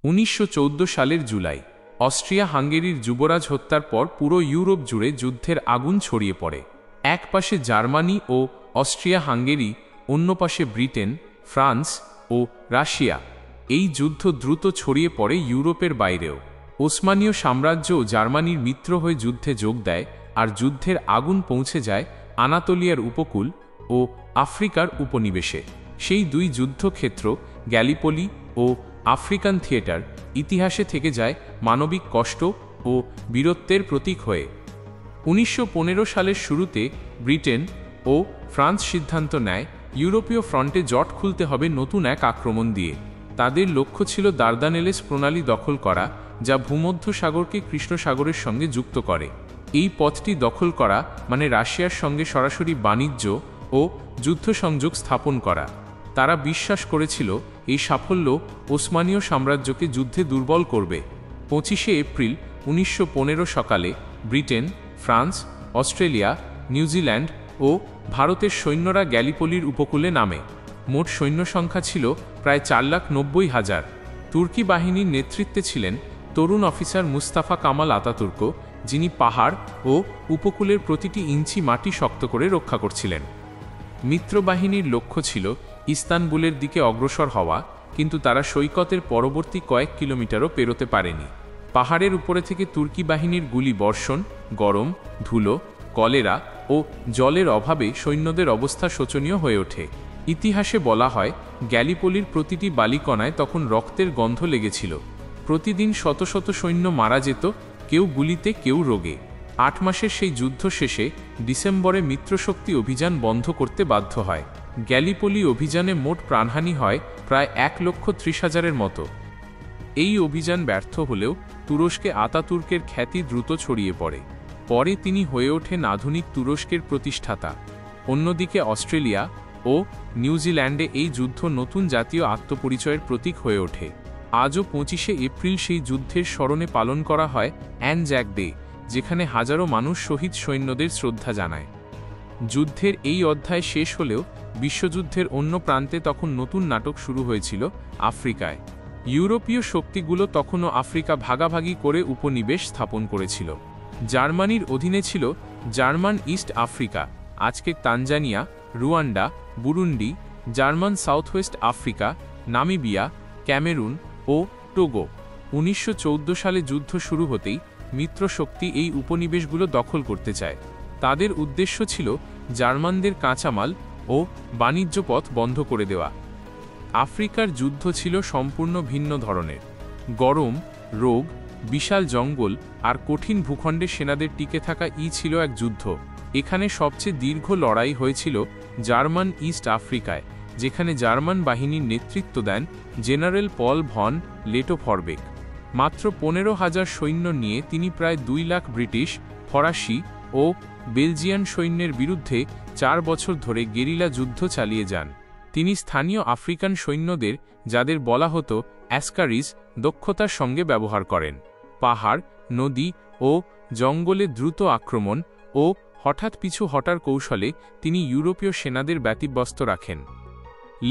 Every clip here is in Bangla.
1914 সালের জুলাই অস্ট্রিয়া হাঙ্গেরির যুবরাজ হত্যার পর পুরো ইউরোপ জুড়ে যুদ্ধের আগুন ছড়িয়ে পড়ে। এক পাশে জার্মানি ও অস্ট্রিয়া হাঙ্গেরি, অন্য পাশে ব্রিটেন, ফ্রান্স ও রাশিয়া। এই যুদ্ধ দ্রুত ছড়িয়ে পড়ে ইউরোপের বাইরেও। ওসমানীয় সাম্রাজ্য জার্মানির মিত্র হয়ে যুদ্ধে যোগ দেয়, আর যুদ্ধের আগুন পৌঁছে যায় আনাতোলিয়ার উপকূল ও আফ্রিকার উপনিবেশে। সেই দুই যুদ্ধক্ষেত্র, গ্যালিপোলি ও আফ্রিকান থিয়েটার, ইতিহাসে থেকে যায় মানবিক কষ্ট ও বীরত্বের প্রতীক হয়ে। 1915 সালের শুরুতে ব্রিটেন ও ফ্রান্স সিদ্ধান্ত নেয় ইউরোপীয় ফ্রন্টে জট খুলতে হবে নতুন এক আক্রমণ দিয়ে। তাদের লক্ষ্য ছিল দার্দানেলেস প্রণালী দখল করা, যা ভূমধ্যসাগরকে কৃষ্ণ সাগরের সঙ্গে যুক্ত করে। এই পথটি দখল করা মানে রাশিয়ার সঙ্গে সরাসরি বাণিজ্য ও যুদ্ধ সংযোগ স্থাপন করা। তারা বিশ্বাস করেছিল এই সাফল্য ওসমানীয় সাম্রাজ্যকে যুদ্ধে দুর্বল করবে। 25শে এপ্রিল 1915 সকালে ব্রিটেন, ফ্রান্স, অস্ট্রেলিয়া, নিউজিল্যান্ড ও ভারতের সৈন্যরা গ্যালিপোলির উপকূলে নামে। মোট সৈন্য সংখ্যা ছিল প্রায় 4,90,000। তুর্কি বাহিনীর নেতৃত্বে ছিলেন তরুণ অফিসার মুস্তাফা কামাল আতাতুর্ক, যিনি পাহাড় ও উপকূলের প্রতিটি ইঞ্চি মাটি শক্ত করে রক্ষা করছিলেন। মিত্রবাহিনীর লক্ষ্য ছিল ইস্তানবুলের দিকে অগ্রসর হওয়া, কিন্তু তারা সৈকতের পরবর্তী কয়েক কিলোমিটারও পেরোতে পারেনি। পাহাড়ের উপরে থেকে তুর্কি বাহিনীর গুলি বর্ষণ, গরম, ধুলো, কলেরা ও জলের অভাবে সৈন্যদের অবস্থা শোচনীয় হয়ে ওঠে। ইতিহাসে বলা হয়, গ্যালিপোলির প্রতিটি বালিকণায় তখন রক্তের গন্ধ লেগেছিল। প্রতিদিন শত শত সৈন্য মারা যেত, কেউ গুলিতে, কেউ রোগে। 8 মাসের সেই যুদ্ধ শেষে ডিসেম্বরে মিত্রশক্তি অভিযান বন্ধ করতে বাধ্য হয়। গ্যালিপোলি অভিযানে মোট প্রাণহানি হয় প্রায় 1,30,000-এর মতো। এই অভিযান ব্যর্থ হলেও তুরস্কে আতাতুর্কের খ্যাতি দ্রুত ছড়িয়ে পড়ে। পরে তিনি হয়ে ওঠেন আধুনিক তুরস্কের প্রতিষ্ঠাতা। অন্যদিকে অস্ট্রেলিয়া ও নিউজিল্যান্ডে এই যুদ্ধ নতুন জাতীয় আত্মপরিচয়ের প্রতীক হয়ে ওঠে। আজও 25শে এপ্রিল সেই যুদ্ধের স্মরণে পালন করা হয় অ্যান জ্যাক ডে, যেখানে হাজারো মানুষ শহীদ সৈন্যদের শ্রদ্ধা জানায়। যুদ্ধের এই অধ্যায় শেষ হলেও বিশ্বযুদ্ধের অন্য প্রান্তে তখন নতুন নাটক শুরু হয়েছিল আফ্রিকায়। ইউরোপীয় শক্তিগুলো তখনও আফ্রিকা ভাগাভাগি করে উপনিবেশ স্থাপন করেছিল। জার্মানির অধীনে ছিল জার্মান ইস্ট আফ্রিকা, আজকের Tanzania, Rwanda, Burundi, German South West Africa, Namibia, Cameroon ও টোগো। 1914 সালে যুদ্ধ শুরু হতেই মিত্রশক্তি এই উপনিবেশগুলো দখল করতে চায়। তাদের উদ্দেশ্য ছিল জার্মানদের কাঁচামাল ও বাণিজ্য পথ বন্ধ করে দেওয়া। আফ্রিকার যুদ্ধ ছিল সম্পূর্ণ ভিন্ন ধরনের। গরম, রোগ, বিশাল জঙ্গল আর কঠিন ভূখণ্ডে সেনাদের টিকে থাকা ছিল এক যুদ্ধ। এখানে সবচেয়ে দীর্ঘ লড়াই হয়েছিল জার্মান ইস্ট আফ্রিকায়, যেখানে জার্মান বাহিনীর নেতৃত্ব দেন জেনারেল পল ভন লেটোফরবেক। মাত্র 15,000 সৈন্য নিয়ে তিনি প্রায় 2 লাখ ব্রিটিশ, ফরাসি ও বেলজিয়ান সৈন্যের বিরুদ্ধে 4 বছর ধরে গেরিলা যুদ্ধ চালিয়ে যান। তিনি স্থানীয় আফ্রিকান সৈন্যদের, যাদের বলা হতো অ্যাসকারিস, দক্ষতার সঙ্গে ব্যবহার করেন। পাহাড়, নদী ও জঙ্গলে দ্রুত আক্রমণ ও হঠাৎ পিছু হটার কৌশলে তিনি ইউরোপীয় সেনাদের ব্যতিব্যস্ত রাখেন।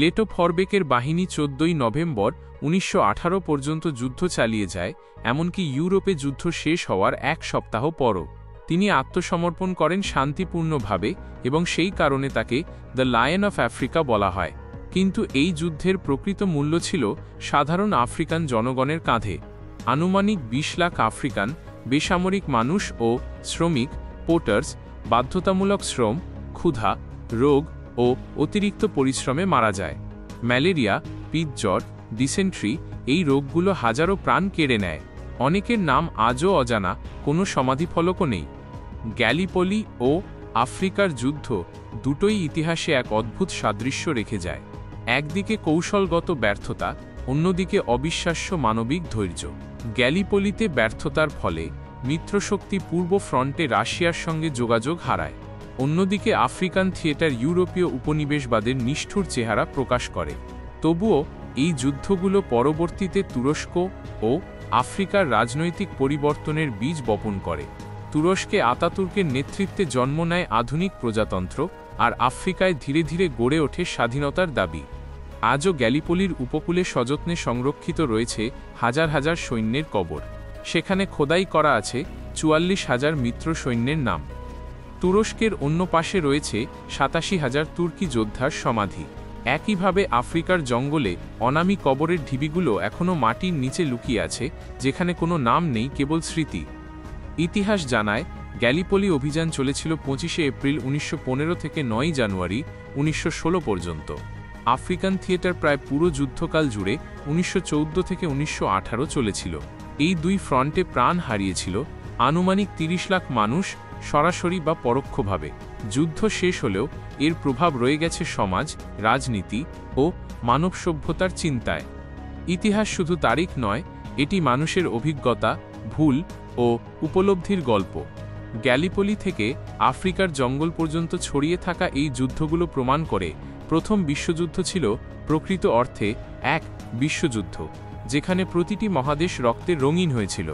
লেটোফরবেকের বাহিনী 14 নভেম্বর 1918 পর্যন্ত যুদ্ধ চালিয়ে যায়, এমনকি ইউরোপে যুদ্ধ শেষ হওয়ার 1 সপ্তাহ পরও। তিনি আত্মসমর্পণ করেন শান্তিপূর্ণভাবে এবং সেই কারণে তাকে দ্য লায়ন অফ আফ্রিকা বলা হয়। কিন্তু এই যুদ্ধের প্রকৃত মূল্য ছিল সাধারণ আফ্রিকান জনগণের কাঁধে। আনুমানিক 20 লাখ আফ্রিকান বেসামরিক মানুষ ও শ্রমিক, পোর্টার্স, বাধ্যতামূলক শ্রম, ক্ষুধা, রোগ ও অতিরিক্ত পরিশ্রমে মারা যায়। ম্যালেরিয়া, পিতজ্বর, ডিসেন্ট্রি, এই রোগগুলো হাজারো প্রাণ কেড়ে নেয়। অনেকের নাম আজও অজানা, কোনো সমাধিফলকও নেই। গ্যালিপোলি ও আফ্রিকার যুদ্ধ দুটোই ইতিহাসে এক অদ্ভুত সাদৃশ্য রেখে যায়। একদিকে কৌশলগত ব্যর্থতা, অন্যদিকে অবিশ্বাস্য মানবিক ধৈর্য। গ্যালিপোলিতে ব্যর্থতার ফলে মিত্রশক্তি পূর্ব ফ্রন্টে রাশিয়ার সঙ্গে যোগাযোগ হারায়। অন্যদিকে আফ্রিকান থিয়েটার ইউরোপীয় উপনিবেশবাদের নিষ্ঠুর চেহারা প্রকাশ করে। তবুও এই যুদ্ধগুলো পরবর্তীতে তুরস্ক ও আফ্রিকার রাজনৈতিক পরিবর্তনের বীজ বপন করে। তুরস্কে আতাতুর্কের নেতৃত্বে জন্ম নেয় আধুনিক প্রজাতন্ত্র, আর আফ্রিকায় ধীরে ধীরে গড়ে ওঠে স্বাধীনতার দাবি। আজও গ্যালিপোলির উপকূলে সযত্নে সংরক্ষিত রয়েছে হাজার হাজার সৈন্যের কবর। সেখানে খোদাই করা আছে ৪৪,০০০ মিত্র সৈন্যের নাম। তুরস্কের অন্য পাশে রয়েছে ৮৭,০০০ তুর্কি যোদ্ধার সমাধি। একইভাবে আফ্রিকার জঙ্গলে অনামী কবরের ঢিবিগুলো এখনও মাটির নিচে লুকিয়ে আছে, যেখানে কোনো নাম নেই, কেবল স্মৃতি। ইতিহাস জানায় গ্যালিপোলি অভিযান চলেছিল ২৫শে এপ্রিল ১৯১৫ থেকে ৯ জানুয়ারি ১৯১৬ পর্যন্ত। আফ্রিকান থিয়েটার প্রায় পুরো যুদ্ধকাল জুড়ে ১৯১৪ থেকে ১৯১৮ চলেছিল। এই দুই ফ্রন্টে প্রাণ হারিয়েছিল আনুমানিক ৩০ লাখ মানুষ, সরাসরি বা পরোক্ষভাবে। যুদ্ধ শেষ হলেও এর প্রভাব রয়ে গেছে সমাজ, রাজনীতি ও মানব সভ্যতার চিন্তায়। ইতিহাস শুধু তারিখ নয়, এটি মানুষের অভিজ্ঞতা, ভুল ও উপলব্ধির গল্প। গ্যালিপোলি থেকে আফ্রিকার জঙ্গল পর্যন্ত ছড়িয়ে থাকা এই যুদ্ধগুলো প্রমাণ করে প্রথম বিশ্বযুদ্ধ ছিল প্রকৃত অর্থে এক বিশ্বযুদ্ধ, যেখানে প্রতিটি মহাদেশ রক্তে রঙিন হয়েছিল।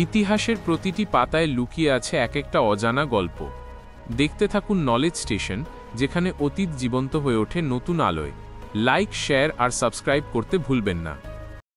ইতিহাসের প্রতিটি পাতায় লুকিয়ে আছে এক একটা অজানা গল্প। দেখতে থাকুন নলেজ স্টেশন, যেখানে অতীত জীবন্ত হয়ে ওঠে নতুন আলোয়। লাইক, শেয়ার আর সাবস্ক্রাইব করতে ভুলবেন না।